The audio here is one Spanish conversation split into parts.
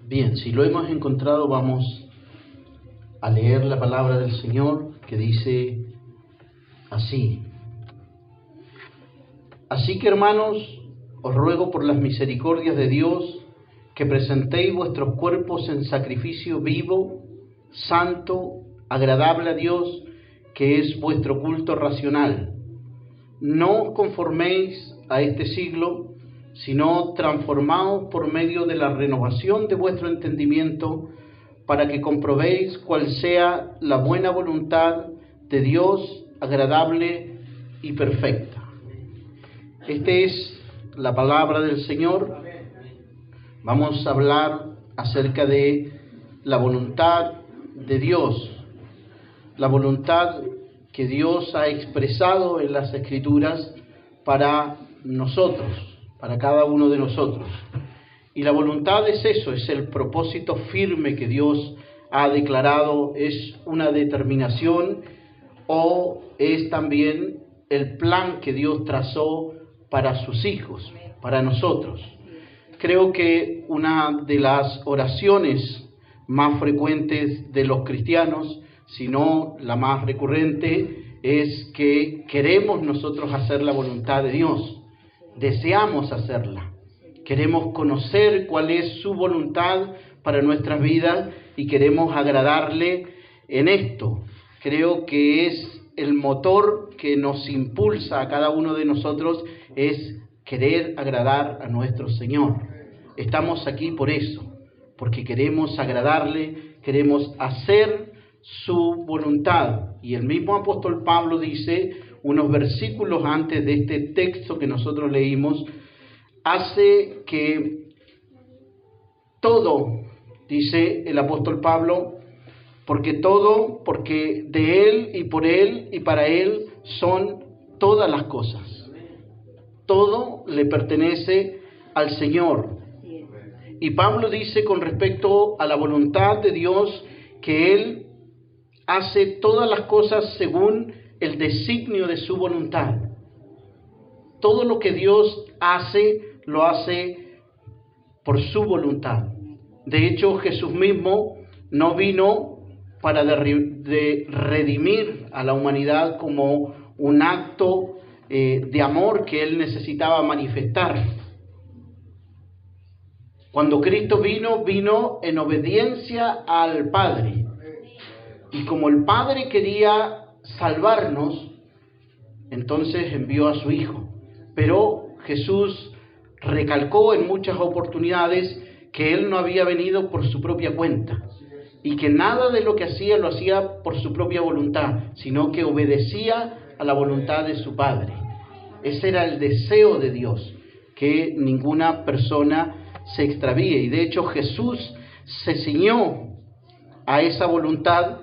Bien, si lo hemos encontrado, vamos a leer la palabra del Señor que dice así. Así que, hermanos, os ruego por las misericordias de Dios que presentéis vuestros cuerpos en sacrificio vivo, santo, agradable a Dios, que es vuestro culto racional. No os conforméis a este siglo, sino transformaos por medio de la renovación de vuestro entendimiento, para que comprobéis cuál sea la buena voluntad de Dios, agradable y perfecta. Esta es la palabra del Señor. Vamos a hablar acerca de la voluntad de Dios, la voluntad que Dios ha expresado en las Escrituras para nosotros, para cada uno de nosotros. Y la voluntad es eso, es el propósito firme que Dios ha declarado, es una determinación o es también el plan que Dios trazó para sus hijos, para nosotros. Creo que una de las oraciones más frecuentes de los cristianos, si no la más recurrente, es que queremos nosotros hacer la voluntad de Dios, deseamos hacerla, queremos conocer cuál es su voluntad para nuestras vidas y queremos agradarle en esto. Creo que es el motor que nos impulsa a cada uno de nosotros, es querer agradar a nuestro Señor. Estamos aquí por eso, porque queremos agradarle, queremos hacer su voluntad. Y el mismo apóstol Pablo dice, unos versículos antes de este texto que nosotros leímos, hace que todo, dice el apóstol Pablo, porque de Él y para Él son todas las cosas. Todo le pertenece al Señor. Y Pablo dice con respecto a la voluntad de Dios que Él hace todas las cosas según el designio de su voluntad. Todo lo que Dios hace, lo hace por su voluntad. De hecho, Jesús mismo no vino para redimir a la humanidad como un acto de amor que Él necesitaba manifestar. Cuando Cristo vino en obediencia al Padre. Y como el Padre quería salvarnos, entonces envió a su Hijo. Pero Jesús recalcó en muchas oportunidades que Él no había venido por su propia cuenta y que nada de lo que hacía lo hacía por su propia voluntad, sino que obedecía a la voluntad de su Padre. Ese era el deseo de Dios, que ninguna persona se extravíe. Y de hecho Jesús se ciñó a esa voluntad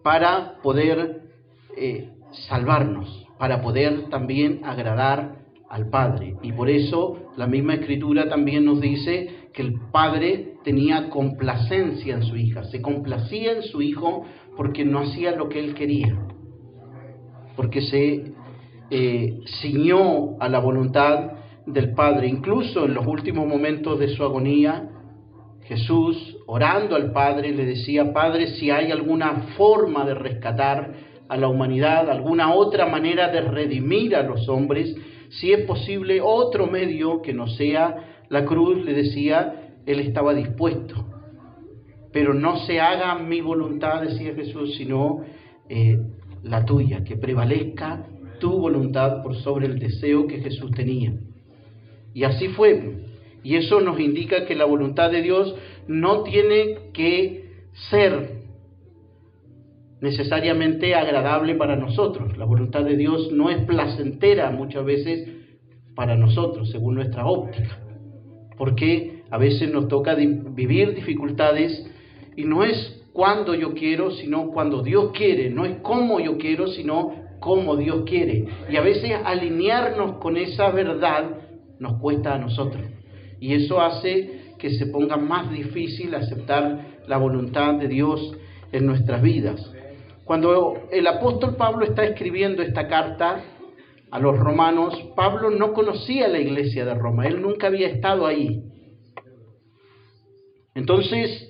para poder salvarnos, para poder también agradar al Padre. Y por eso la misma Escritura también nos dice que el Padre tenía complacencia en su hija, se complacía en su Hijo porque no hacía lo que Él quería, porque se ciñó a la voluntad del Padre. Incluso en los últimos momentos de su agonía, Jesús, orando al Padre, le decía: Padre, si hay alguna forma de rescatar a la humanidad, alguna otra manera de redimir a los hombres, si es posible otro medio que no sea la cruz, le decía, Él estaba dispuesto. Pero no se haga mi voluntad, decía Jesús, sino la tuya, que prevalezca tu voluntad por sobre el deseo que Jesús tenía. Y así fue. Y eso nos indica que la voluntad de Dios no tiene que ser necesariamente agradable para nosotros. La voluntad de Dios no es placentera muchas veces para nosotros, según nuestra óptica. Porque a veces nos toca vivir dificultades y no es cuando yo quiero, sino cuando Dios quiere. No es cómo yo quiero, sino cómo Dios quiere. Y a veces alinearnos con esa verdad nos cuesta a nosotros. Y eso hace que se ponga más difícil aceptar la voluntad de Dios en nuestras vidas. Cuando el apóstol Pablo está escribiendo esta carta a los romanos, Pablo no conocía la iglesia de Roma, él nunca había estado ahí. Entonces,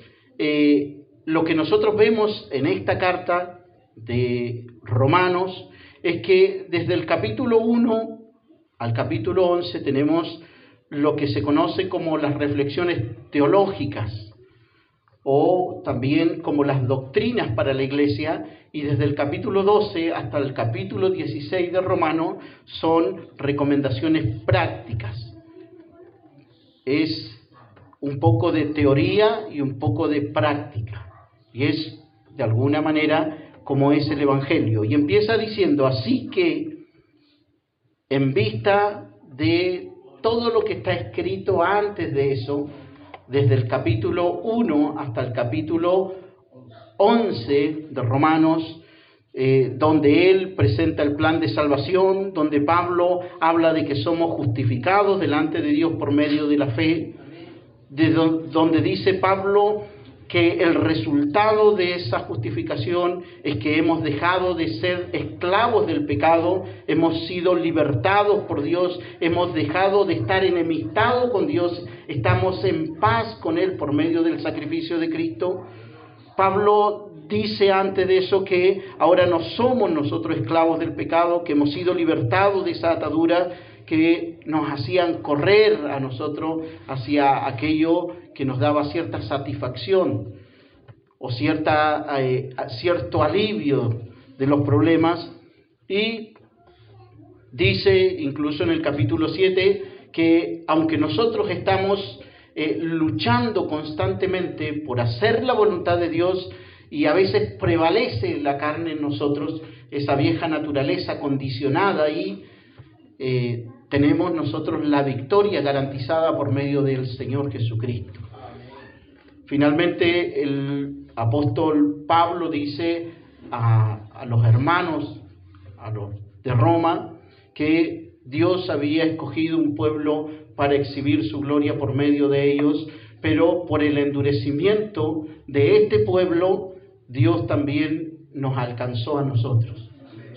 lo que nosotros vemos en esta carta de Romanos es que desde el capítulo 1 al capítulo 11 tenemos lo que se conoce como las reflexiones teológicas, o también como las doctrinas para la iglesia, y desde el capítulo 12 hasta el capítulo 16 de Romanos son recomendaciones prácticas. Es un poco de teoría y un poco de práctica, y es de alguna manera como es el Evangelio. Y empieza diciendo: así que en vista de todo lo que está escrito antes de eso, desde el capítulo 1 hasta el capítulo 11 de Romanos, donde él presenta el plan de salvación, donde Pablo habla de que somos justificados delante de Dios por medio de la fe, donde dice Pablo que el resultado de esa justificación es que hemos dejado de ser esclavos del pecado, hemos sido libertados por Dios, hemos dejado de estar enemistados con Dios, estamos en paz con Él por medio del sacrificio de Cristo. Pablo dice antes de eso que ahora no somos nosotros esclavos del pecado, que hemos sido libertados de esa atadura que nos hacían correr a nosotros hacia aquello que nos daba cierta satisfacción o cierto alivio de los problemas. Y dice incluso en el capítulo 7 que aunque nosotros estamos luchando constantemente por hacer la voluntad de Dios, y a veces prevalece la carne en nosotros, esa vieja naturaleza condicionada, y tenemos nosotros la victoria garantizada por medio del Señor Jesucristo. Finalmente el apóstol Pablo dice a los hermanos, a los de Roma, que Dios había escogido un pueblo para exhibir su gloria por medio de ellos, pero por el endurecimiento de este pueblo, Dios también nos alcanzó a nosotros.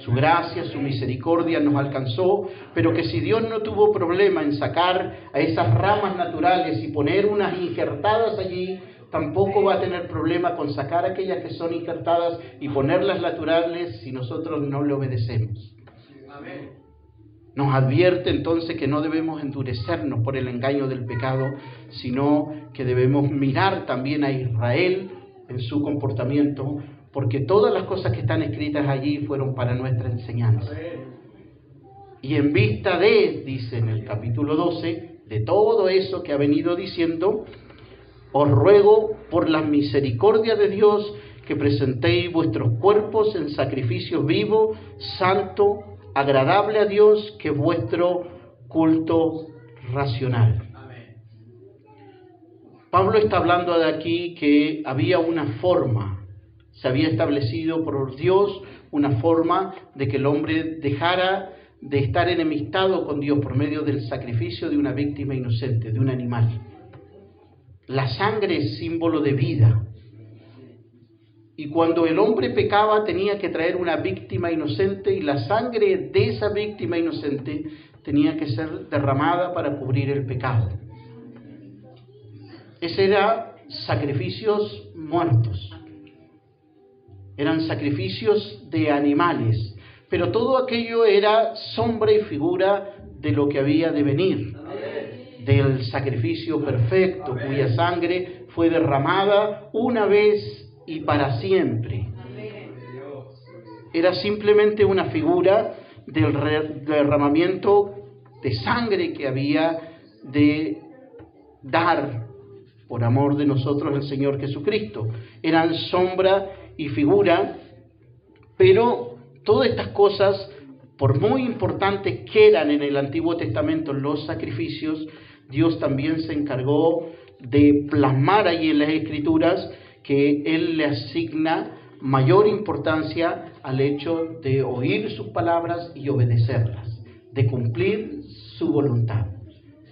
Su gracia, su misericordia nos alcanzó, pero que si Dios no tuvo problema en sacar a esas ramas naturales y poner unas injertadas allí, tampoco va a tener problema con sacar aquellas que son injertadas y ponerlas naturales si nosotros no le obedecemos. Nos advierte entonces que no debemos endurecernos por el engaño del pecado, sino que debemos mirar también a Israel en su comportamiento, porque todas las cosas que están escritas allí fueron para nuestra enseñanza. Y en vista de, dice en el capítulo 12, de todo eso que ha venido diciendo, os ruego por la misericordia de Dios que presentéis vuestros cuerpos en sacrificio vivo, santo, agradable a Dios, que es vuestro culto racional. Pablo está hablando de aquí que había una forma, se había establecido por Dios una forma de que el hombre dejara de estar enemistado con Dios por medio del sacrificio de una víctima inocente, de un animal. La sangre es símbolo de vida. Y cuando el hombre pecaba tenía que traer una víctima inocente, y la sangre de esa víctima inocente tenía que ser derramada para cubrir el pecado. Ese eran sacrificios muertos. Eran sacrificios de animales, pero todo aquello era sombra y figura de lo que había de venir, del sacrificio perfecto, cuya sangre fue derramada una vez y para siempre. Era simplemente una figura del derramamiento de sangre que había de dar por amor de nosotros el Señor Jesucristo. Eran sombra y figura, pero todas estas cosas, por muy importantes que eran en el Antiguo Testamento los sacrificios, Dios también se encargó de plasmar ahí en las Escrituras que Él le asigna mayor importancia al hecho de oír sus palabras y obedecerlas, de cumplir su voluntad.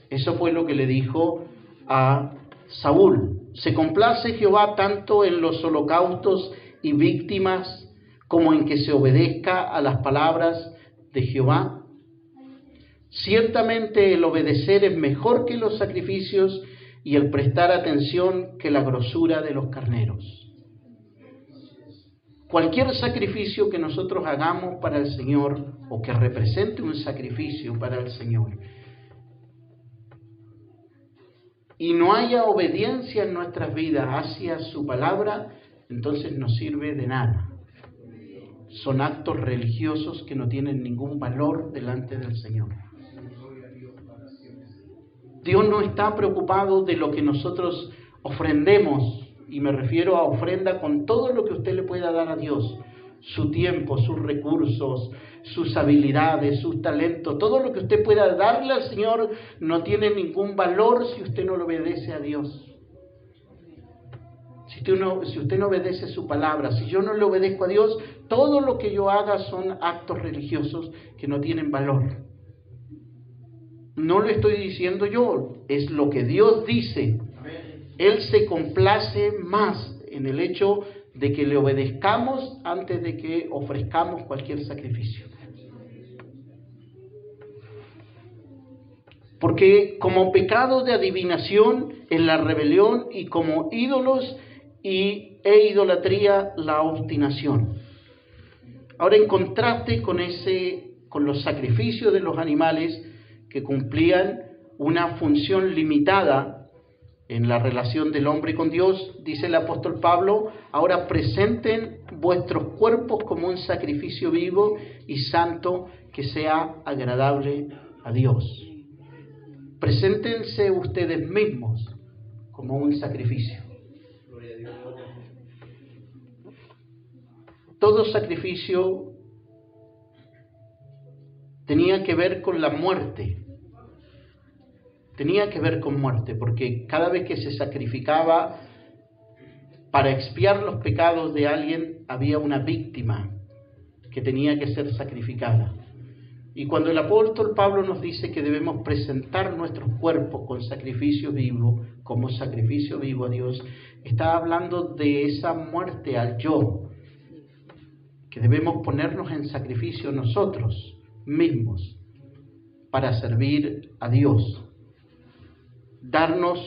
Eso fue lo que le dijo a Saúl: se complace Jehová tanto en los holocaustos y víctimas como en que se obedezca a las palabras de Jehová. Ciertamente el obedecer es mejor que los sacrificios, y el prestar atención que la grosura de los carneros. Cualquier sacrificio que nosotros hagamos para el Señor, o que represente un sacrificio para el Señor, y no haya obediencia en nuestras vidas hacia su palabra, entonces no sirve de nada. Son actos religiosos que no tienen ningún valor delante del Señor. Dios no está preocupado de lo que nosotros ofrendemos, y me refiero a ofrenda con todo lo que usted le pueda dar a Dios, su tiempo, sus recursos, sus habilidades, sus talentos, todo lo que usted pueda darle al Señor no tiene ningún valor si usted no le obedece a Dios. Si usted no obedece su palabra, si yo no le obedezco a Dios, todo lo que yo haga son actos religiosos que no tienen valor. No lo estoy diciendo yo, es lo que Dios dice. Él se complace más en el hecho de que le obedezcamos antes de que ofrezcamos cualquier sacrificio. Porque como pecado de adivinación es la rebelión, y como ídolos e idolatría la obstinación. Ahora, en contraste con los sacrificios de los animales que cumplían una función limitada en la relación del hombre con Dios, dice el apóstol Pablo: ahora presenten vuestros cuerpos como un sacrificio vivo y santo, que sea agradable a Dios. Preséntense ustedes mismos como un sacrificio. Todo sacrificio tenía que ver con la muerte. Tenía que ver con muerte, porque cada vez que se sacrificaba para expiar los pecados de alguien, había una víctima que tenía que ser sacrificada. Y cuando el apóstol Pablo nos dice que debemos presentar nuestros cuerpos con sacrificio vivo, como sacrificio vivo a Dios, está hablando de esa muerte al yo, que debemos ponernos en sacrificio nosotros mismos para servir a Dios. Darnos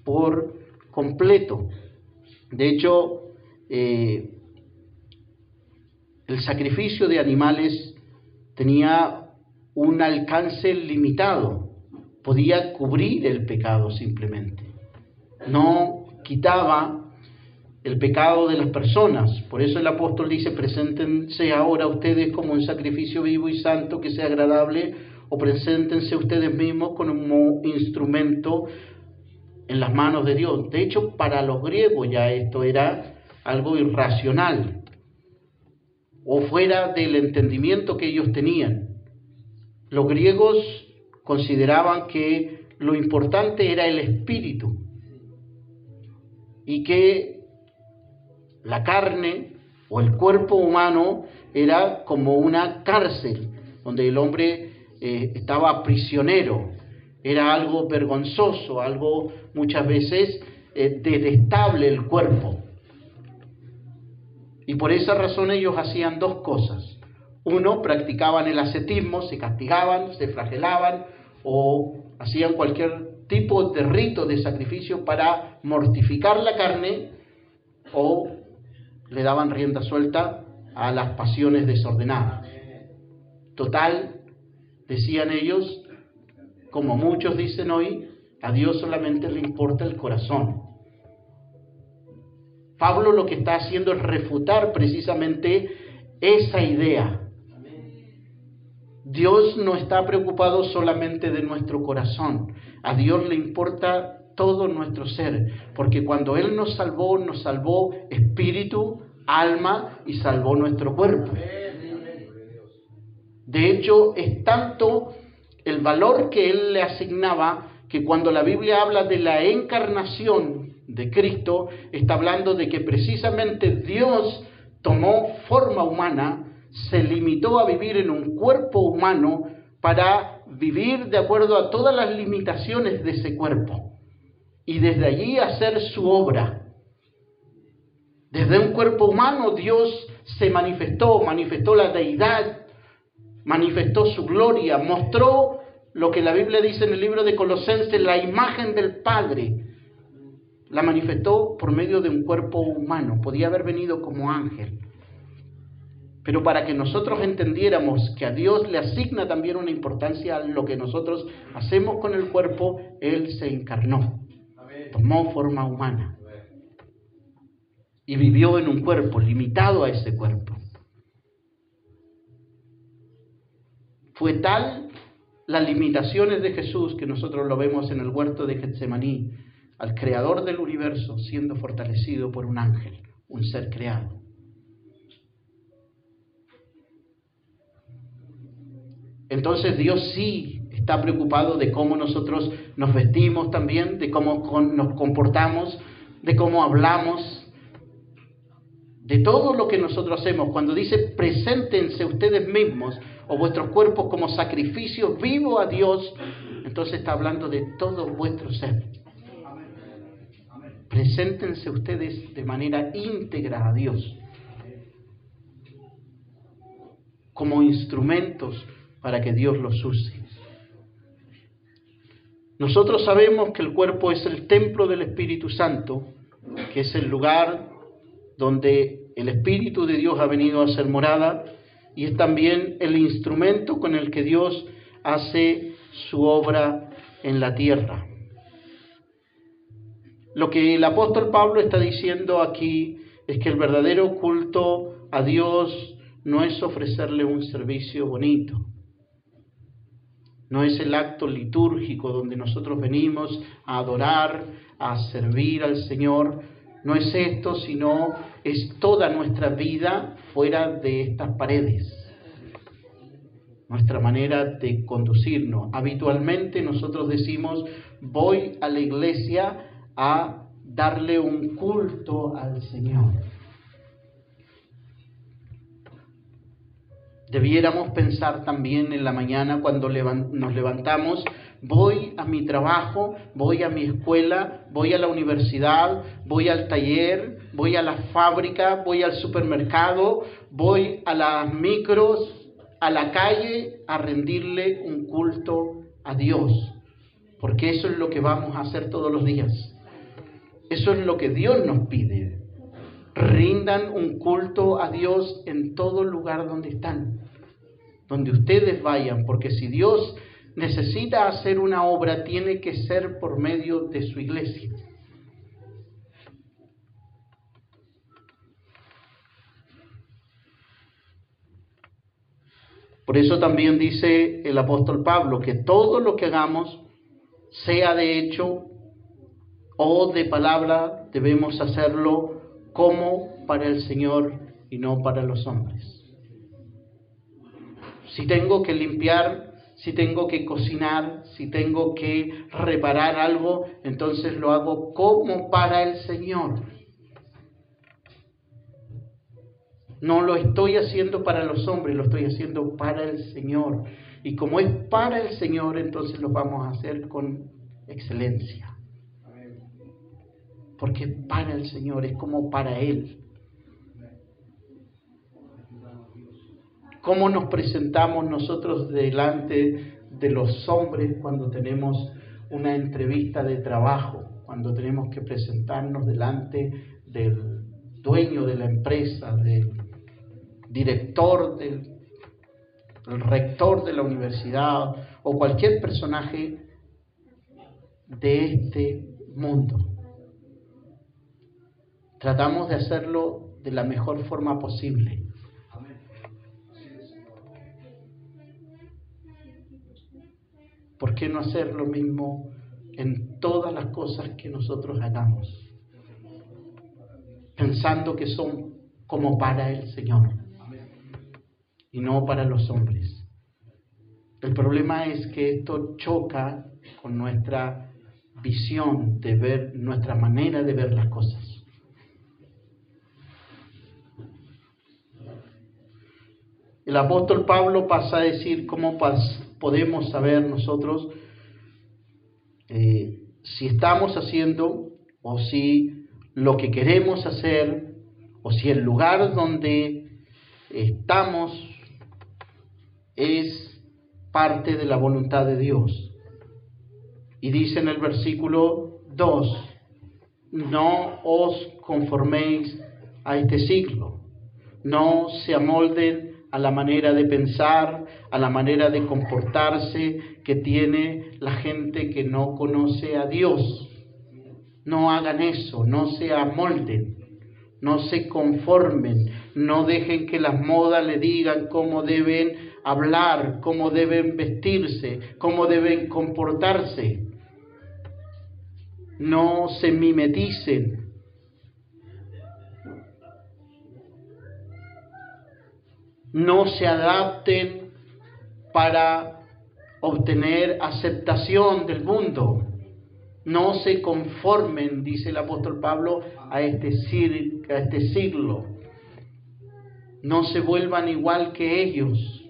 por completo. De hecho, el sacrificio de animales tenía un alcance limitado. Podía cubrir el pecado simplemente. No quitaba el pecado de las personas. Por eso el apóstol dice: preséntense ahora ustedes como un sacrificio vivo y santo, que sea agradable, o preséntense ustedes mismos como instrumento en las manos de Dios. De hecho, para los griegos ya esto era algo irracional, o fuera del entendimiento que ellos tenían. Los griegos consideraban que lo importante era el espíritu, y que la carne o el cuerpo humano era como una cárcel donde el hombre estaba prisionero. Era algo vergonzoso, algo muchas veces detestable el cuerpo. Y por esa razón ellos hacían dos cosas. Uno, practicaban el ascetismo, se castigaban, se flagelaban, o hacían cualquier tipo de rito de sacrificio para mortificar la carne, o le daban rienda suelta a las pasiones desordenadas. Total, decían ellos, como muchos dicen hoy, a Dios solamente le importa el corazón. Pablo lo que está haciendo es refutar precisamente esa idea. Dios no está preocupado solamente de nuestro corazón. A Dios le importa todo nuestro ser, porque cuando Él nos salvó espíritu, alma, y salvó nuestro cuerpo. De hecho, es tanto el valor que Él le asignaba, que cuando la Biblia habla de la encarnación de Cristo, está hablando de que precisamente Dios tomó forma humana, se limitó a vivir en un cuerpo humano para vivir de acuerdo a todas las limitaciones de ese cuerpo, y desde allí hacer su obra. Desde un cuerpo humano Dios se manifestó la deidad, manifestó su gloria, mostró lo que la Biblia dice en el libro de Colosenses, la imagen del Padre, la manifestó por medio de un cuerpo humano, podía haber venido como ángel. Pero para que nosotros entendiéramos que a Dios le asigna también una importancia a lo que nosotros hacemos con el cuerpo, Él se encarnó, tomó forma humana y vivió en un cuerpo, limitado a ese cuerpo. Fue tal las limitaciones de Jesús que nosotros lo vemos en el huerto de Getsemaní, al creador del universo siendo fortalecido por un ángel, un ser creado. Entonces Dios sí está preocupado de cómo nosotros nos vestimos también, de cómo nos comportamos, de cómo hablamos, de todo lo que nosotros hacemos. Cuando dice preséntense ustedes mismos o vuestros cuerpos como sacrificio vivo a Dios, entonces está hablando de todo vuestro ser. Preséntense ustedes de manera íntegra a Dios, como instrumentos para que Dios los use. Nosotros sabemos que el cuerpo es el templo del Espíritu Santo, que es el lugar donde el Espíritu de Dios ha venido a hacer morada, y es también el instrumento con el que Dios hace su obra en la tierra. Lo que el apóstol Pablo está diciendo aquí es que el verdadero culto a Dios no es ofrecerle un servicio bonito. No es el acto litúrgico donde nosotros venimos a adorar, a servir al Señor. No es esto, sino es toda nuestra vida fuera de estas paredes. Nuestra manera de conducirnos. Habitualmente nosotros decimos, voy a la iglesia a darle un culto al Señor. Debiéramos pensar también en la mañana cuando nos levantamos, voy a mi trabajo, voy a mi escuela, voy a la universidad, voy al taller, voy a la fábrica, voy al supermercado, voy a las micros, a la calle a rendirle un culto a Dios. Porque eso es lo que vamos a hacer todos los días. Eso es lo que Dios nos pide. Rindan un culto a Dios en todo lugar donde están, donde ustedes vayan, porque si Dios necesita hacer una obra, tiene que ser por medio de su iglesia. Por eso también dice el apóstol Pablo que todo lo que hagamos, sea de hecho o de palabra, debemos hacerlo como para el Señor y no para los hombres. Si tengo que limpiar, si tengo que cocinar, si tengo que reparar algo, entonces lo hago como para el Señor. No lo estoy haciendo para los hombres, lo estoy haciendo para el Señor. Y como es para el Señor, entonces lo vamos a hacer con excelencia. Porque es para el Señor, es como para Él. ¿Cómo nos presentamos nosotros delante de los hombres cuando tenemos una entrevista de trabajo? Cuando tenemos que presentarnos delante del dueño de la empresa, del director, del rector de la universidad o cualquier personaje de este mundo. Tratamos de hacerlo de la mejor forma posible. ¿Por qué no hacer lo mismo en todas las cosas que nosotros hagamos? Pensando que son como para el Señor y no para los hombres. El problema es que esto choca con nuestra visión de ver, nuestra manera de ver las cosas. El apóstol Pablo pasa a decir cómo podemos saber nosotros si estamos haciendo o si lo que queremos hacer o si el lugar donde estamos es parte de la voluntad de Dios. Y dice en el versículo 2, no os conforméis a este siglo. No se amolden a la manera de pensar, a la manera de comportarse que tiene la gente que no conoce a Dios. No hagan eso, no se amolden, no se conformen, no dejen que las modas le digan cómo deben hablar, cómo deben vestirse, cómo deben comportarse. No se mimeticen. No se adapten para obtener aceptación del mundo. No se conformen, dice el apóstol Pablo, a este siglo. No se vuelvan igual que ellos,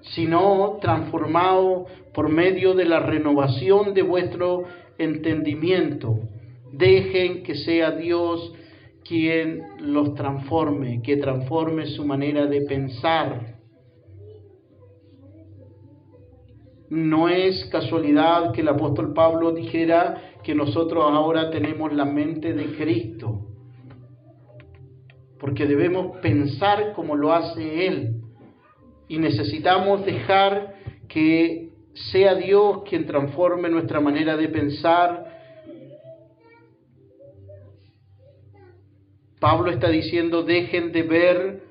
sino transformados por medio de la renovación de vuestro entendimiento. Dejen que sea Dios quien los transforme, que transforme su manera de pensar. No es casualidad que el apóstol Pablo dijera que nosotros ahora tenemos la mente de Cristo, porque debemos pensar como lo hace Él, y necesitamos dejar que sea Dios quien transforme nuestra manera de pensar. Pablo está diciendo, dejen de ver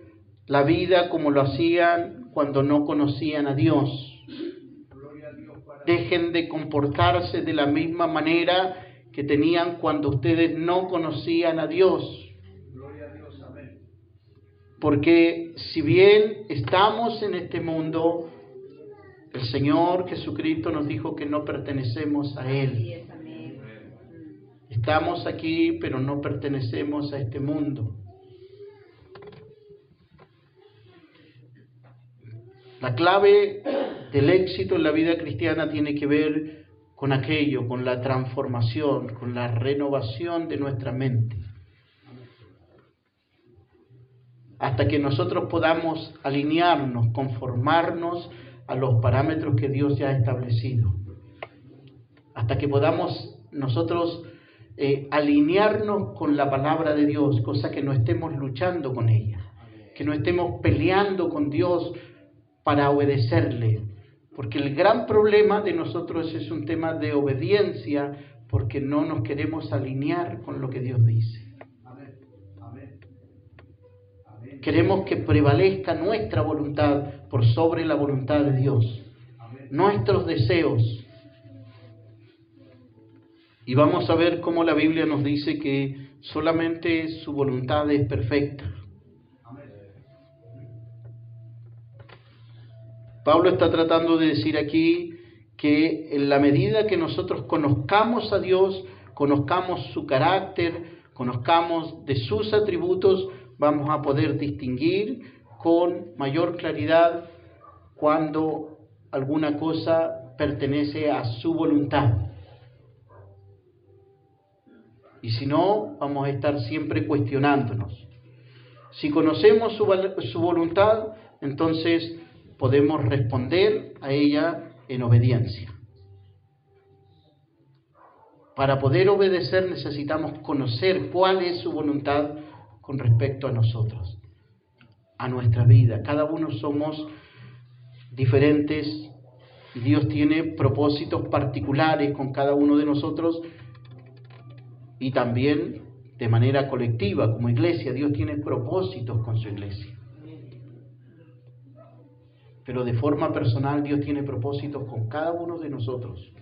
la vida como lo hacían cuando no conocían a Dios. Dejen de comportarse de la misma manera que tenían cuando ustedes no conocían a Dios. Porque si bien estamos en este mundo, el Señor Jesucristo nos dijo que no pertenecemos a Él. Estamos aquí, pero no pertenecemos a este mundo. La clave del éxito en la vida cristiana tiene que ver con aquello, con la transformación, con la renovación de nuestra mente. Hasta que nosotros podamos alinearnos, conformarnos a los parámetros que Dios ya ha establecido. Hasta que podamos nosotros alinearnos con la palabra de Dios, cosa que no estemos luchando con ella, que no estemos peleando con Dios para obedecerle, porque el gran problema de nosotros es un tema de obediencia, porque no nos queremos alinear con lo que Dios dice. Queremos que prevalezca nuestra voluntad por sobre la voluntad de Dios, nuestros deseos. Y vamos a ver cómo la Biblia nos dice que solamente su voluntad es perfecta. Pablo está tratando de decir aquí que en la medida que nosotros conozcamos a Dios, conozcamos su carácter, conozcamos de sus atributos, vamos a poder distinguir con mayor claridad cuando alguna cosa pertenece a su voluntad. Y si no, vamos a estar siempre cuestionándonos. Si conocemos su voluntad, entonces podemos responder a ella en obediencia. Para poder obedecer necesitamos conocer cuál es su voluntad con respecto a nosotros, a nuestra vida. Cada uno somos diferentes y Dios tiene propósitos particulares con cada uno de nosotros y también de manera colectiva como iglesia. Dios tiene propósitos con su iglesia. Pero de forma personal Dios tiene propósitos con cada uno de nosotros.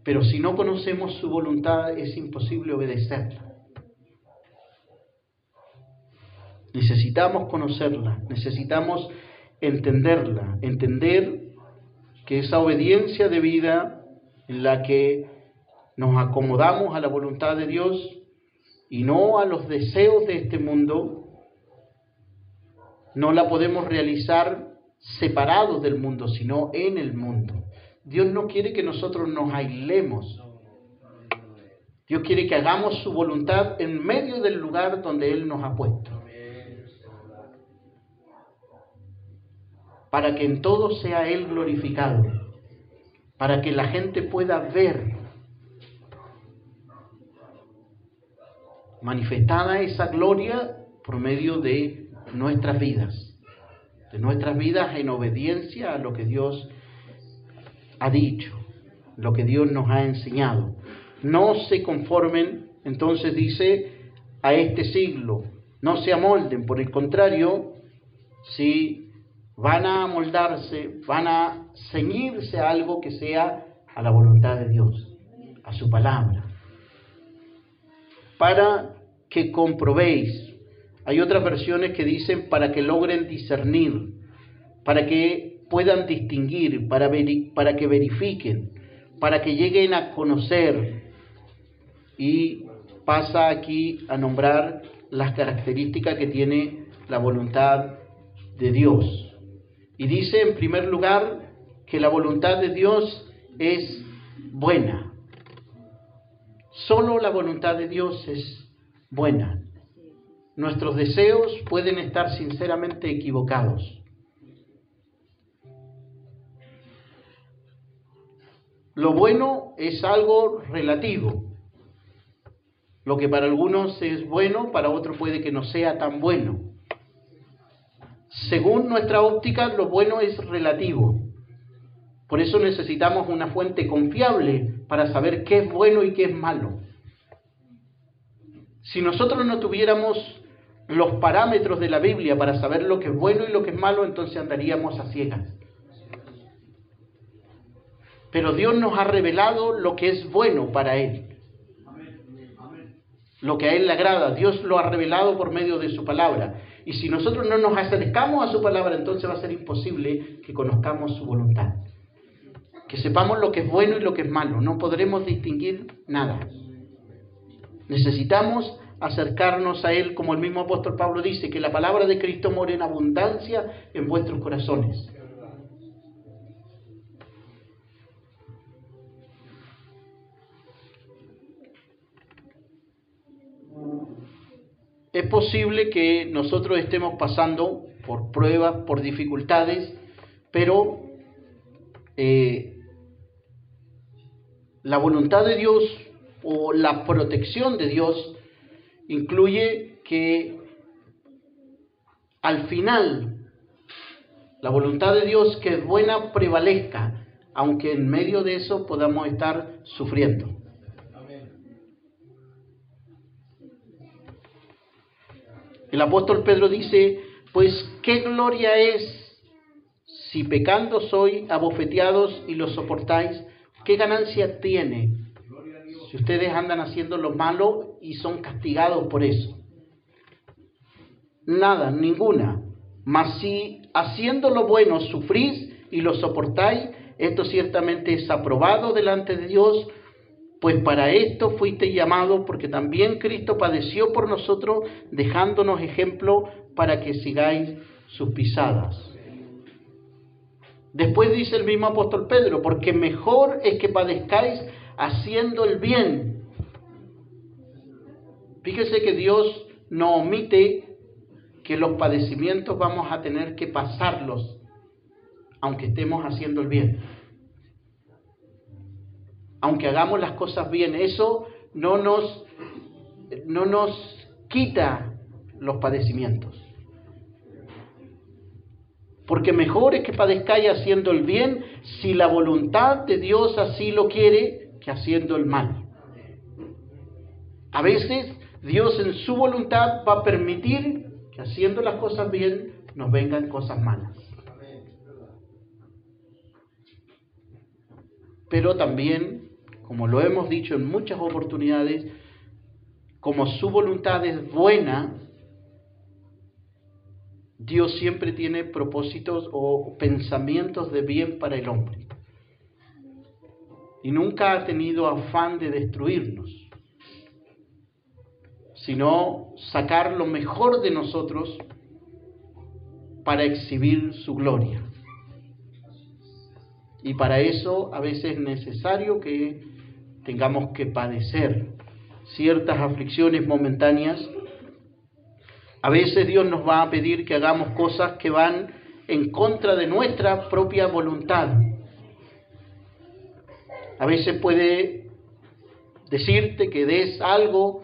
Pero si no conocemos su voluntad es imposible obedecerla. Necesitamos conocerla, necesitamos entenderla, entender que esa obediencia de vida en la que nos acomodamos a la voluntad de Dios y no a los deseos de este mundo, no la podemos realizar separados del mundo, sino en el mundo. Dios no quiere que nosotros nos aislemos. Dios quiere que hagamos su voluntad en medio del lugar donde Él nos ha puesto. Para que en todo sea Él glorificado. para que la gente pueda ver manifestada esa gloria por medio de nuestras vidas en obediencia a lo que Dios ha dicho, lo que Dios nos ha enseñado. No se conformen, entonces dice, a este siglo, no se amolden, por el contrario, si van a amoldarse, van a ceñirse a algo que sea a la voluntad de Dios, a su palabra, para que comprobéis. Hay otras versiones que dicen para que logren discernir, para que puedan distinguir, para que verifiquen, para que lleguen a conocer. Y pasa aquí a nombrar las características que tiene la voluntad de Dios. Y dice en primer lugar que la voluntad de Dios es buena. Solo la voluntad de Dios es buena. Nuestros deseos pueden estar sinceramente equivocados. Lo bueno es algo relativo. Lo que para algunos es bueno, para otros puede que no sea tan bueno. Según nuestra óptica, lo bueno es relativo. Por eso necesitamos una fuente confiable para saber qué es bueno y qué es malo. Si nosotros no tuviéramos los parámetros de la Biblia para saber lo que es bueno y lo que es malo, entonces andaríamos a ciegas. Pero Dios nos ha revelado lo que es bueno para Él. Lo que a Él le agrada, Dios lo ha revelado por medio de su palabra. Y si nosotros no nos acercamos a su palabra, entonces va a ser imposible que conozcamos su voluntad. Que sepamos lo que es bueno y lo que es malo. No podremos distinguir nada. Necesitamos acercarnos a Él, como el mismo apóstol Pablo dice, que la palabra de Cristo more en abundancia en vuestros corazones. Es posible que nosotros estemos pasando por pruebas, por dificultades, pero la voluntad de Dios o la protección de Dios incluye que al final la voluntad de Dios, que es buena, prevalezca, aunque en medio de eso podamos estar sufriendo. El apóstol Pedro dice, pues qué gloria es si pecando sois abofeteados y lo soportáis, qué ganancia tiene si ustedes andan haciendo lo malo y son castigados por eso. Nada, ninguna. Mas si haciendo lo bueno sufrís y lo soportáis, esto ciertamente es aprobado delante de Dios, pues para esto fuisteis llamados, porque también Cristo padeció por nosotros, dejándonos ejemplo para que sigáis sus pisadas. Después dice el mismo apóstol Pedro, porque mejor es que padezcáis haciendo el bien. Fíjese que Dios no omite que los padecimientos vamos a tener que pasarlos, aunque estemos haciendo el bien. Aunque hagamos las cosas bien, eso no nos quita los padecimientos. Porque mejor es que padezcáis haciendo el bien, si la voluntad de Dios así lo quiere, que haciendo el mal. A veces Dios en su voluntad va a permitir que haciendo las cosas bien nos vengan cosas malas. Pero también, como lo hemos dicho en muchas oportunidades, como su voluntad es buena, Dios siempre tiene propósitos o pensamientos de bien para el hombre. Y nunca ha tenido afán de destruirnos, sino sacar lo mejor de nosotros para exhibir su gloria. Y para eso a veces es necesario que tengamos que padecer ciertas aflicciones momentáneas. A veces Dios nos va a pedir que hagamos cosas que van en contra de nuestra propia voluntad. A veces puede decirte que des algo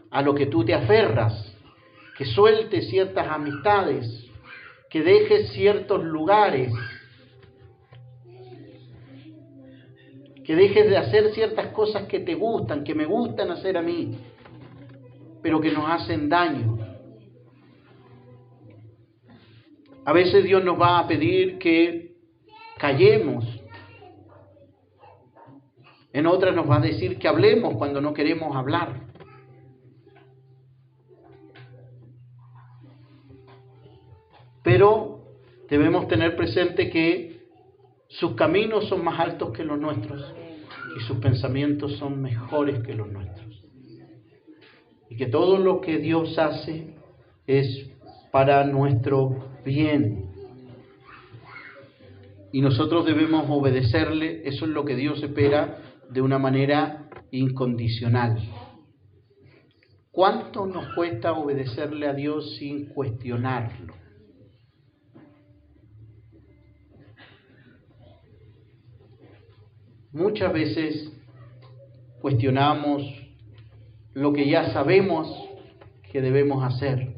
a lo que tú te aferras, que sueltes ciertas amistades, que dejes ciertos lugares, que dejes de hacer ciertas cosas que te gustan, que me gustan hacer a mí, pero que nos hacen daño. A veces Dios nos va a pedir que callemos. En otras nos va a decir que hablemos cuando no queremos hablar. Pero debemos tener presente que sus caminos son más altos que los nuestros y sus pensamientos son mejores que los nuestros. Y que todo lo que Dios hace es para nuestro bien. Y nosotros debemos obedecerle. Eso es lo que Dios espera de una manera incondicional. ¿Cuánto nos cuesta obedecerle a Dios sin cuestionarlo? Muchas veces cuestionamos lo que ya sabemos que debemos hacer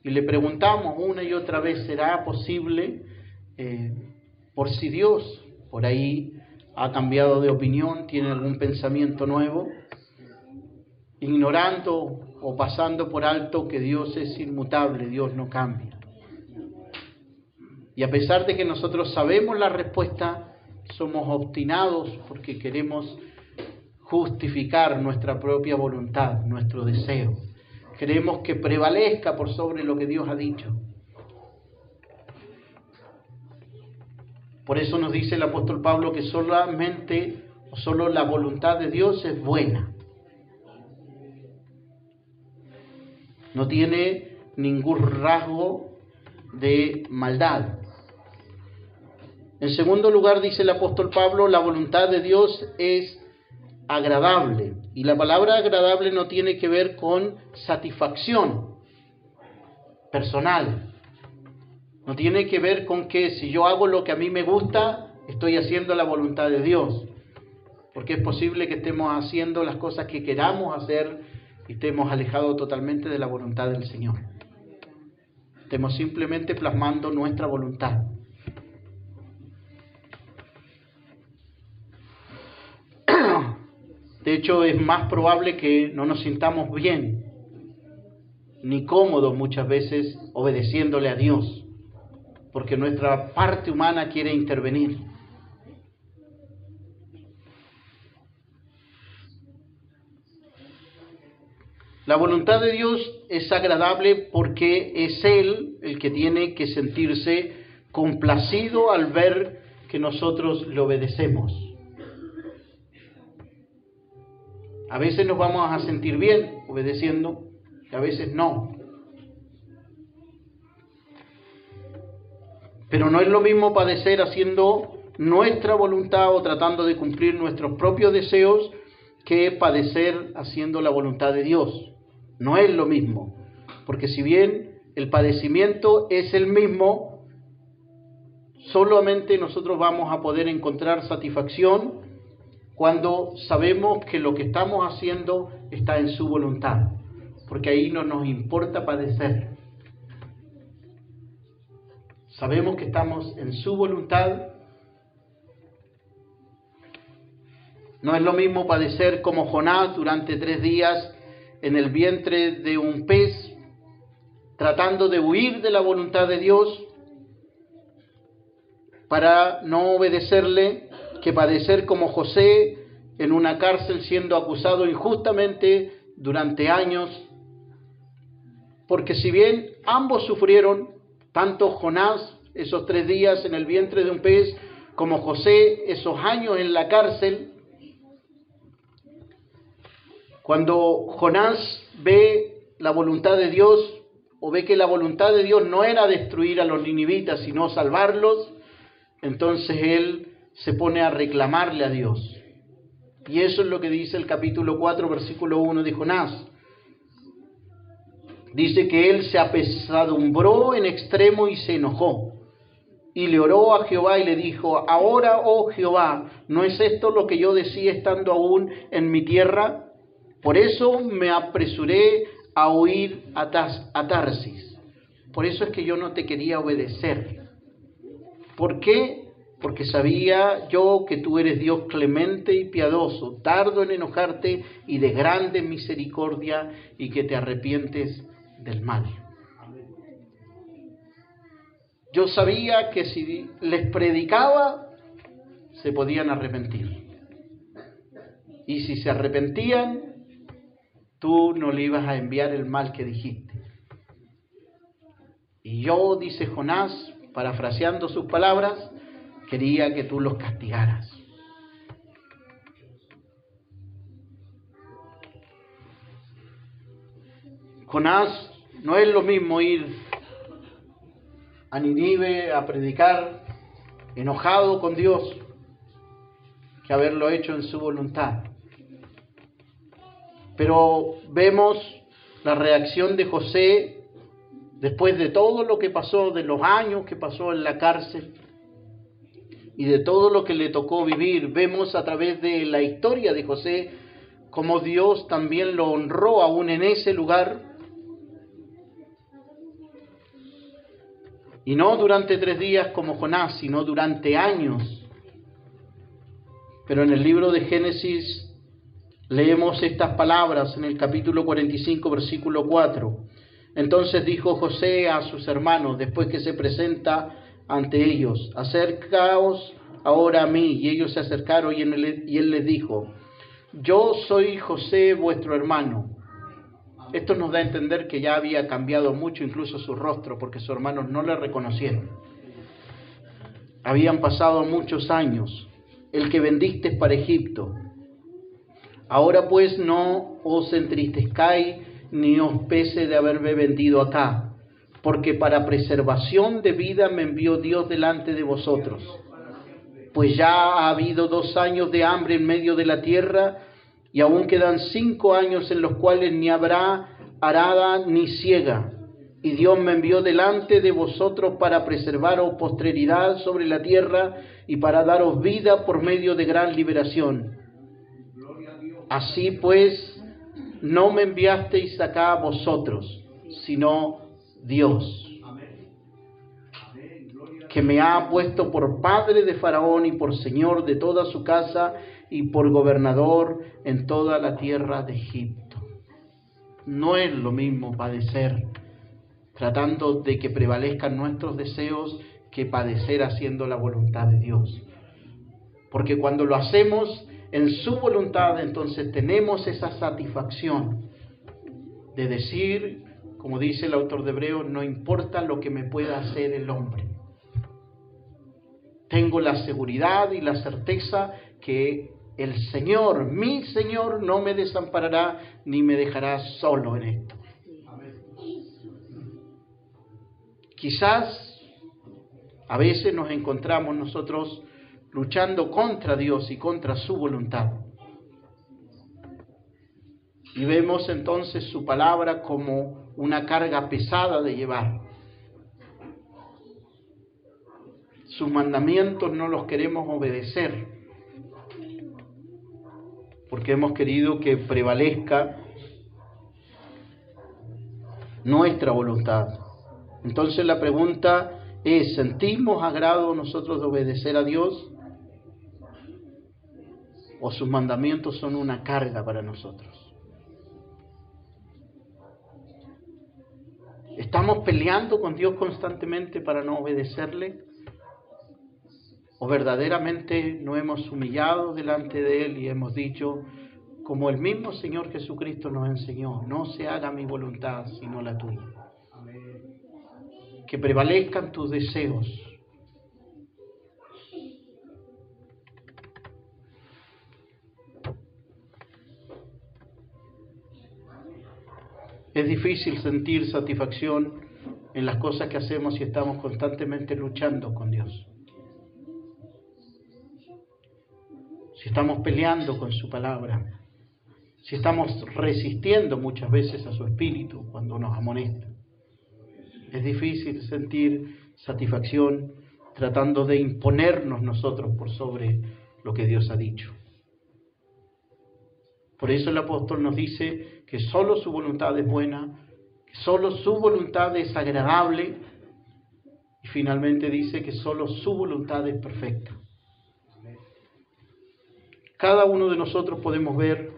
y le preguntamos una y otra vez, ¿será posible? Por si Dios por ahí ha cambiado de opinión, tiene algún pensamiento nuevo, ignorando o pasando por alto que Dios es inmutable, Dios no cambia. Y a pesar de que nosotros sabemos la respuesta, somos obstinados porque queremos justificar nuestra propia voluntad, nuestro deseo. Queremos que prevalezca por sobre lo que Dios ha dicho. Por eso nos dice el apóstol Pablo que solo la voluntad de Dios es buena. No tiene ningún rasgo de maldad. En segundo lugar, dice el apóstol Pablo, la voluntad de Dios es agradable. Y la palabra agradable no tiene que ver con satisfacción personal. No tiene que ver con que si yo hago lo que a mí me gusta, estoy haciendo la voluntad de Dios. Porque es posible que estemos haciendo las cosas que queramos hacer y estemos alejados totalmente de la voluntad del Señor. Estemos simplemente plasmando nuestra voluntad. De hecho, es más probable que no nos sintamos bien ni cómodos muchas veces obedeciéndole a Dios, porque nuestra parte humana quiere intervenir. La voluntad de Dios es agradable porque es Él el que tiene que sentirse complacido al ver que nosotros le obedecemos. A veces nos vamos a sentir bien obedeciendo y a veces no. Pero no es lo mismo padecer haciendo nuestra voluntad o tratando de cumplir nuestros propios deseos que padecer haciendo la voluntad de Dios. No es lo mismo, porque si bien el padecimiento es el mismo, solamente nosotros vamos a poder encontrar satisfacción cuando sabemos que lo que estamos haciendo está en su voluntad, porque ahí no nos importa padecer. Sabemos que estamos en su voluntad. No es lo mismo padecer como Jonás durante 3 días en el vientre de un pez, tratando de huir de la voluntad de Dios para no obedecerle, que padecer como José en una cárcel siendo acusado injustamente durante años. Porque si bien ambos sufrieron, tanto Jonás esos 3 días en el vientre de un pez, como José esos años en la cárcel, cuando Jonás ve la voluntad de Dios, o ve que la voluntad de Dios no era destruir a los ninivitas, sino salvarlos, entonces él se pone a reclamarle a Dios. Y eso es lo que dice el capítulo 4, versículo 1 de Jonás. Dice que él se apesadumbró en extremo y se enojó. y le oró a Jehová y le dijo: ahora, oh Jehová, ¿no es esto lo que yo decía estando aún en mi tierra? Por eso me apresuré a huir a Tarsis. Por eso es que yo no te quería obedecer. ¿Por qué? Porque sabía yo que tú eres Dios clemente y piadoso, tardo en enojarte y de grande misericordia, y que te arrepientes del mal. Yo sabía que si les predicaba, se podían arrepentir. Y si se arrepentían, tú no le ibas a enviar el mal que dijiste. Y yo, dice Jonás, parafraseando sus palabras, quería que tú los castigaras. Jonás, no es lo mismo ir a Nínive a predicar enojado con Dios que haberlo hecho en su voluntad. Pero vemos la reacción de José después de todo lo que pasó, de los años que pasó en la cárcel y de todo lo que le tocó vivir. Vemos a través de la historia de José cómo Dios también lo honró aún en ese lugar. Y no durante 3 días como Jonás, sino durante años. Pero en el libro de Génesis leemos estas palabras en el capítulo 45, versículo 4. Entonces dijo José a sus hermanos, después que se presenta ante ellos: acercaos ahora a mí. Y ellos se acercaron y él les dijo: yo soy José vuestro hermano. Esto nos da a entender que ya había cambiado mucho incluso su rostro, porque sus hermanos no le reconocieron. Habían pasado muchos años, el que vendisteis para Egipto. Ahora pues no os entristezcáis ni os pese de haberme vendido acá, porque para preservación de vida me envió Dios delante de vosotros. Pues ya ha habido 2 años de hambre en medio de la tierra, y aún quedan 5 años en los cuales ni habrá arada ni siega. Y Dios me envió delante de vosotros para preservaros posteridad sobre la tierra y para daros vida por medio de gran liberación. Así pues, no me enviasteis acá vosotros, sino Dios, que me ha puesto por padre de Faraón y por señor de toda su casa y por gobernador en toda la tierra de Egipto. No es lo mismo padecer tratando de que prevalezcan nuestros deseos que padecer haciendo la voluntad de Dios. Porque cuando lo hacemos en su voluntad, entonces tenemos esa satisfacción de decir, como dice el autor de Hebreos: no importa lo que me pueda hacer el hombre. Tengo la seguridad y la certeza que el Señor, mi Señor, no me desamparará ni me dejará solo en esto. Quizás a veces nos encontramos nosotros luchando contra Dios y contra su voluntad. Y vemos entonces su palabra como una carga pesada de llevar. Sus mandamientos no los queremos obedecer, porque hemos querido que prevalezca nuestra voluntad. Entonces la pregunta es: ¿sentimos agrado nosotros de obedecer a Dios? ¿O sus mandamientos son una carga para nosotros? ¿Estamos peleando con Dios constantemente para no obedecerle? ¿O verdaderamente nos hemos humillado delante de Él y hemos dicho, como el mismo Señor Jesucristo nos enseñó: no se haga mi voluntad sino la tuya? Que prevalezcan tus deseos. Es difícil sentir satisfacción en las cosas que hacemos si estamos constantemente luchando con Dios. Si estamos peleando con su palabra, si estamos resistiendo muchas veces a su espíritu cuando nos amonesta. Es difícil sentir satisfacción tratando de imponernos nosotros por sobre lo que Dios ha dicho. Por eso el apóstol nos dice que solo su voluntad es buena, que solo su voluntad es agradable, y finalmente dice que solo su voluntad es perfecta. Cada uno de nosotros podemos ver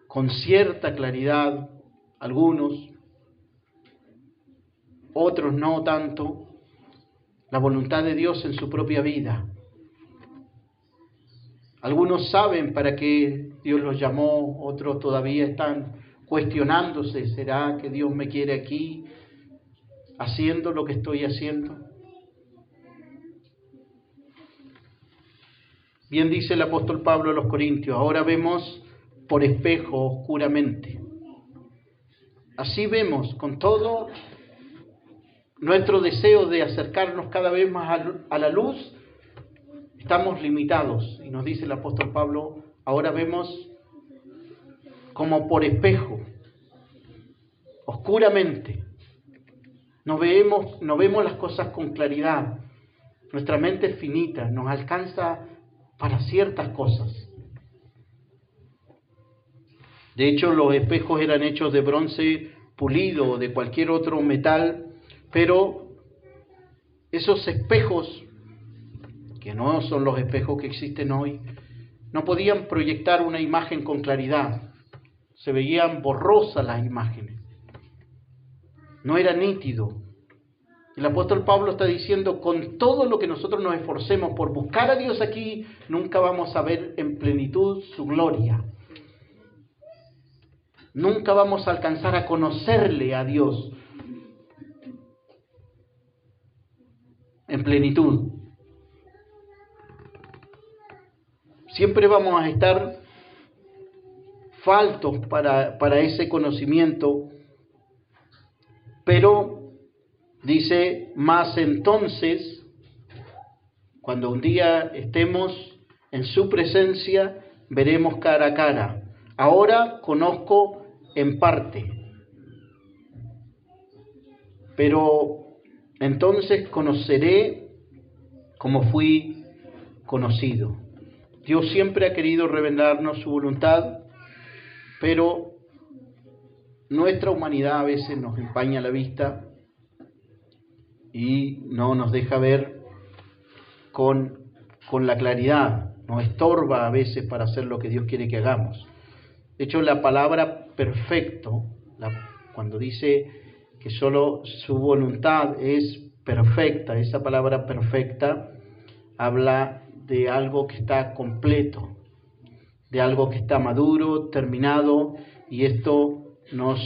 con cierta claridad, algunos, otros no tanto, la voluntad de Dios en su propia vida. Algunos saben para qué Dios los llamó, otros todavía están cuestionándose, ¿será que Dios me quiere aquí haciendo lo que estoy haciendo? Bien dice el apóstol Pablo a los Corintios, ahora vemos por espejo oscuramente. Así vemos con todo nuestro deseo de acercarnos cada vez más a la luz, estamos limitados. Y nos dice el apóstol Pablo, ahora vemos como por espejo, oscuramente. No vemos las cosas con claridad. Nuestra mente es finita, nos alcanza para ciertas cosas. De hecho, los espejos eran hechos de bronce pulido o de cualquier otro metal, pero esos espejos, que no son los espejos que existen hoy, no podían proyectar una imagen con claridad. Se veían borrosas las imágenes. No era nítido. El apóstol Pablo está diciendo, con todo lo que nosotros nos esforcemos por buscar a Dios aquí, nunca vamos a ver en plenitud su gloria. Nunca vamos a alcanzar a conocerle a Dios en plenitud. Siempre vamos a estar faltos para ese conocimiento, pero dice, más entonces, cuando un día estemos en su presencia, veremos cara a cara. Ahora conozco en parte, pero entonces conoceré como fui conocido. Dios siempre ha querido revelarnos su voluntad, pero nuestra humanidad a veces nos empaña la vista y no nos deja ver con la claridad, nos estorba a veces para hacer lo que Dios quiere que hagamos. De hecho, la palabra perfecto, cuando dice que solo su voluntad es perfecta, esa palabra perfecta habla de algo que está completo, de algo que está maduro, terminado, y esto nos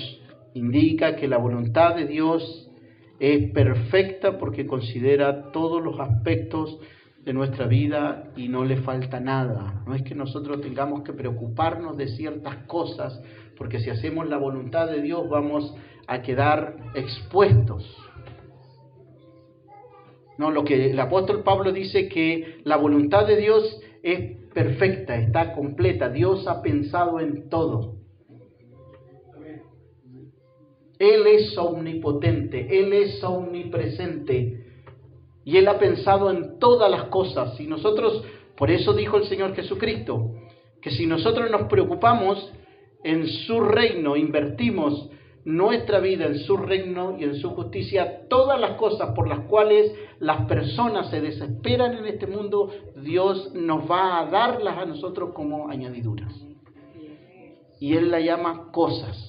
indica que la voluntad de Dios es perfecta porque considera todos los aspectos de nuestra vida y no le falta nada. No es que nosotros tengamos que preocuparnos de ciertas cosas, porque si hacemos la voluntad de Dios vamos a quedar expuestos. No, lo que el apóstol Pablo dice que la voluntad de Dios es perfecta, está completa. Dios ha pensado en todo. Él es omnipotente, Él es omnipresente y Él ha pensado en todas las cosas. Y nosotros, por eso dijo el Señor Jesucristo, que si nosotros nos preocupamos en su reino, invertimos nuestra vida en su reino y en su justicia, todas las cosas por las cuales las personas se desesperan en este mundo, Dios nos va a darlas a nosotros como añadiduras. Y Él la llama cosas.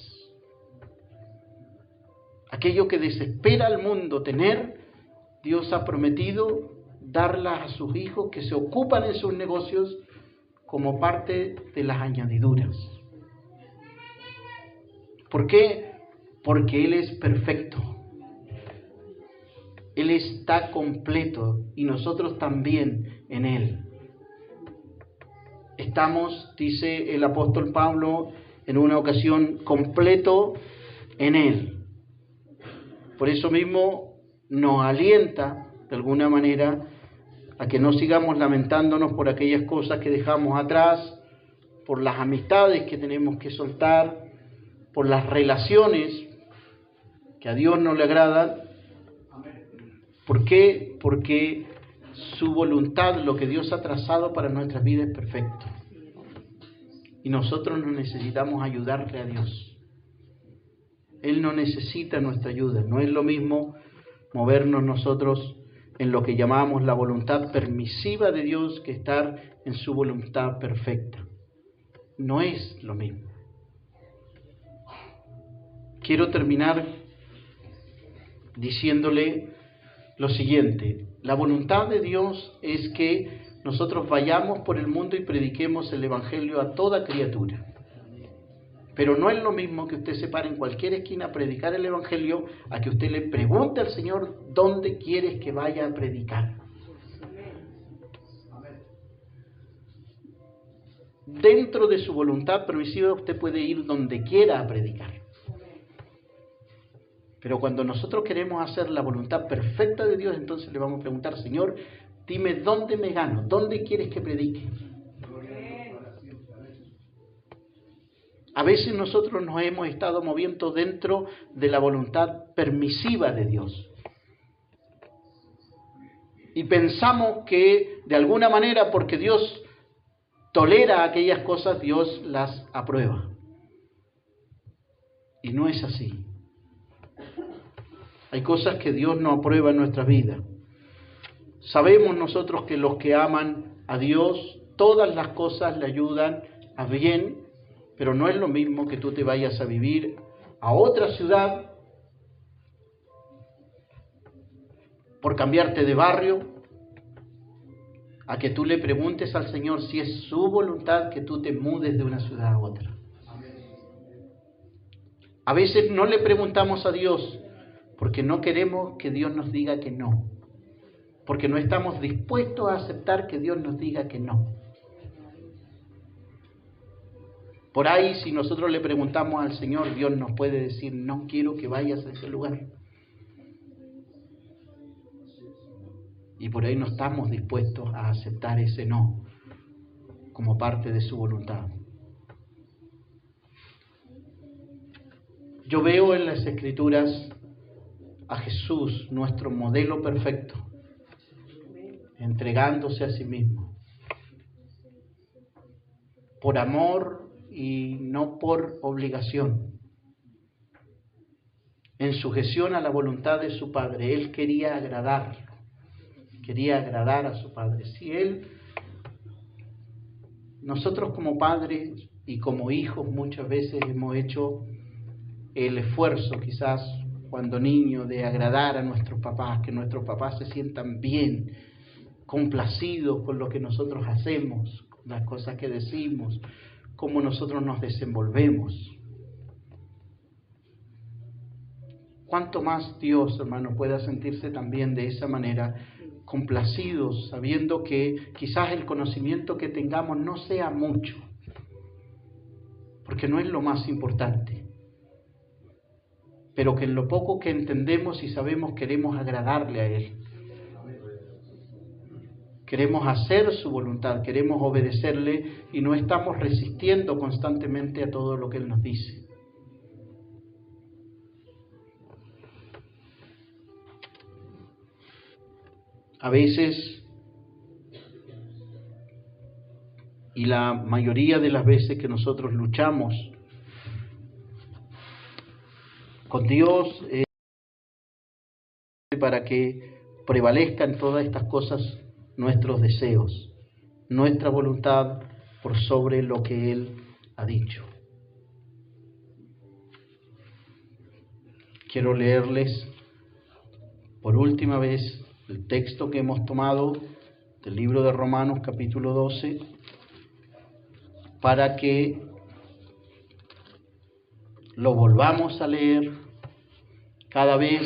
Aquello que desespera al mundo tener, Dios ha prometido darlas a sus hijos que se ocupan en sus negocios como parte de las añadiduras. ¿Por qué? Porque Él es perfecto. Él está completo y nosotros también en Él. Estamos, dice el apóstol Pablo en una ocasión, completo en Él. Por eso mismo nos alienta de alguna manera a que no sigamos lamentándonos por aquellas cosas que dejamos atrás, por las amistades que tenemos que soltar, por las relaciones que a Dios no le agradan, ¿Por qué? Porque su voluntad, lo que Dios ha trazado para nuestras vidas es perfecto. Y nosotros no necesitamos ayudarle a Dios. Él no necesita nuestra ayuda. No es lo mismo movernos nosotros en lo que llamamos la voluntad permisiva de Dios que estar en su voluntad perfecta. No es lo mismo. Quiero terminar diciéndole lo siguiente. La voluntad de Dios es que nosotros vayamos por el mundo y prediquemos el Evangelio a toda criatura. Pero no es lo mismo que usted se pare en cualquier esquina a predicar el Evangelio a que usted le pregunte al Señor dónde quieres que vaya a predicar. Dentro de su voluntad permisiva usted puede ir donde quiera a predicar. Pero cuando nosotros queremos hacer la voluntad perfecta de Dios, entonces le vamos a preguntar, Señor, dime dónde me gano, dónde quieres que predique. A veces nosotros nos hemos estado moviendo dentro de la voluntad permisiva de Dios. Y pensamos que de alguna manera, porque Dios tolera aquellas cosas, Dios las aprueba. Y no es así. Hay cosas que Dios no aprueba en nuestra vida. Sabemos nosotros que los que aman a Dios, todas las cosas le ayudan a bien, pero no es lo mismo que tú te vayas a vivir a otra ciudad por cambiarte de barrio, a que tú le preguntes al Señor si es su voluntad que tú te mudes de una ciudad a otra. A veces no le preguntamos a Dios porque no queremos que Dios nos diga que no, porque no estamos dispuestos a aceptar que Dios nos diga que no. Por ahí, si nosotros le preguntamos al Señor, Dios nos puede decir, no quiero que vayas a ese lugar. Y por ahí no estamos dispuestos a aceptar ese no como parte de su voluntad. Yo veo en las Escrituras a Jesús, nuestro modelo perfecto, entregándose a sí mismo, por amor y no por obligación, en sujeción a la voluntad de su Padre. Él quería agradarlo, quería agradar a su Padre. Si nosotros como padres y como hijos muchas veces hemos hecho el esfuerzo, quizás cuando niños, de agradar a nuestros papás, que nuestros papás se sientan bien, complacidos con lo que nosotros hacemos, las cosas que decimos, cómo nosotros nos desenvolvemos. ¿Cuánto más Dios, hermano, pueda sentirse también de esa manera, complacidos, sabiendo que quizás el conocimiento que tengamos no sea mucho, porque no es lo más importante, pero que en lo poco que entendemos y sabemos queremos agradarle a Él. Queremos hacer su voluntad, queremos obedecerle y no estamos resistiendo constantemente a todo lo que Él nos dice. A veces, y la mayoría de las veces que nosotros luchamos con Dios para que prevalezcan todas estas cosas nuestros deseos, nuestra voluntad por sobre lo que Él ha dicho. Quiero leerles por última vez el texto que hemos tomado del libro de Romanos capítulo 12 para que lo volvamos a leer cada vez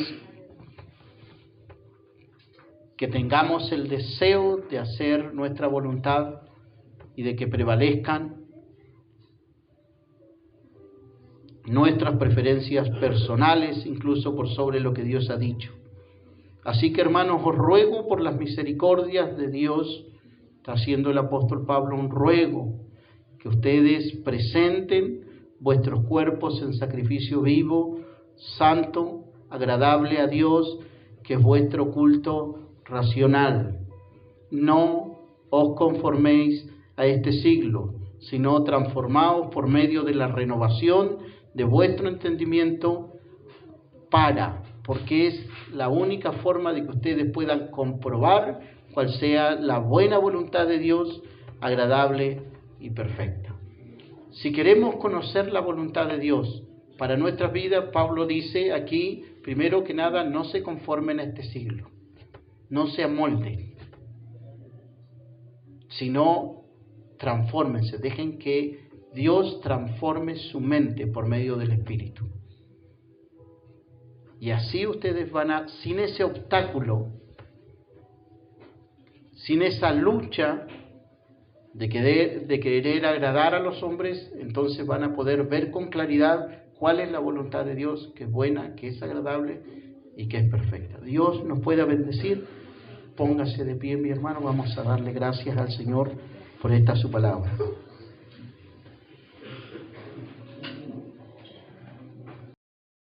que tengamos el deseo de hacer nuestra voluntad y de que prevalezcan nuestras preferencias personales, incluso por sobre lo que Dios ha dicho. Así que, hermanos, os ruego por las misericordias de Dios, está haciendo el apóstol Pablo un ruego, que ustedes presenten vuestros cuerpos en sacrificio vivo, santo, agradable a Dios, que es vuestro culto racional. No os conforméis a este siglo, sino transformaos por medio de la renovación de vuestro entendimiento porque es la única forma de que ustedes puedan comprobar cuál sea la buena voluntad de Dios, agradable y perfecta. Si queremos conocer la voluntad de Dios para nuestras vidas, Pablo dice aquí, primero que nada, no se conformen a este siglo, no se amolden, sino transfórmense, dejen que Dios transforme su mente por medio del Espíritu. Y así ustedes van sin ese obstáculo, sin esa lucha de querer agradar a los hombres, entonces van a poder ver con claridad cuál es la voluntad de Dios, que es buena, que es agradable y que es perfecta. Dios nos pueda bendecir. Póngase de pie, mi hermano, vamos a darle gracias al Señor por esta su palabra.